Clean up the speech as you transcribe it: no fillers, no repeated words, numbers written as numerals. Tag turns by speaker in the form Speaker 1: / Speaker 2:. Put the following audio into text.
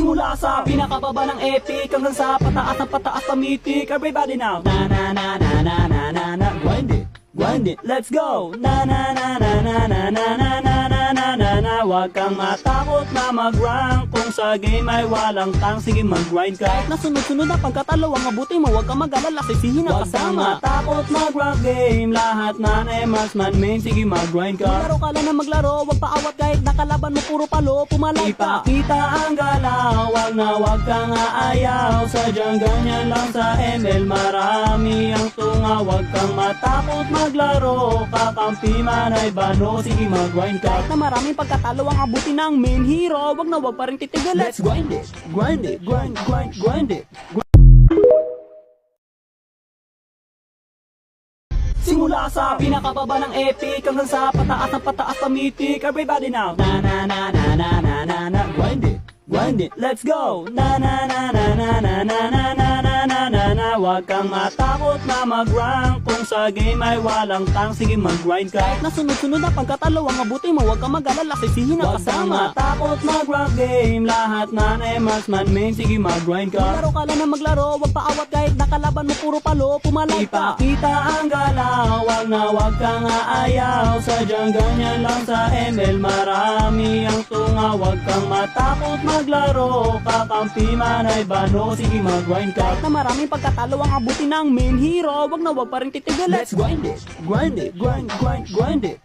Speaker 1: Simula sa pinakababa ng epic hanggang sa pataas ng pataas na mythic. Everybody now, na na na na na na na na. Grind it, let's go. Na na na na na na na na na na na na na. Huwag kang matakot na mag-rank kung sa game ay walang tang. Sige mag-grind ka. Kahit na sunod-sunod na pagkatalo ang mabuti mo, huwag kang mag-alala, sisihin ang kasama. Huwag kang matakot mag-rank game, lahat man ay marksman main. Sige mag-grind ka. Maglaro ka lang na maglaro, huwag paawat kahit nakalaban mo puro palo. Pumalay pa, ipakita ang galaw, wag kang aayaw. Sadyang ganyan lang sa ML, marami ang tunga. Huwag kang matakot maglaro, kakampi man ay bano. Sige mag-grind ka. Kahit na maraming pagkatalo ang abuti ng main hero, wag pa rin titigil. Let's grind it, grind it, grind it. Simula sa pinakababa ng epic hanggang sa pataas ng pataas na mythic. Everybody now, na na na na na na na na. Grind it, let's go. Na na na na na na na na na na na na na. Huwag kang matakot na mag-rank kung sa game ay walang tang. Sige mag-grind ka. Kahit na sunod-sunod na pagkatalo ang mabuti mo, huwag kang mag-alala, sisihin ang kasama. Huwag kang matakot mag-rank game, lahat man ay marksman main. Sige mag-grind ka. Maglaro ka lang na maglaro, huwag paawat kahit nakalaban mo puro palo. Pumalay pa, ipakita ang galaw, wag kang aayaw. Sadyang ganyan lang sa ML, marami ang tunga. Huwag kang matakot maglaro, kakampi man ay bano. Sige mag-grind ka. Kahit na maraming pagkatalo ang abuti ng main hero, wag pa rin titigil. Let's grind it, grind it.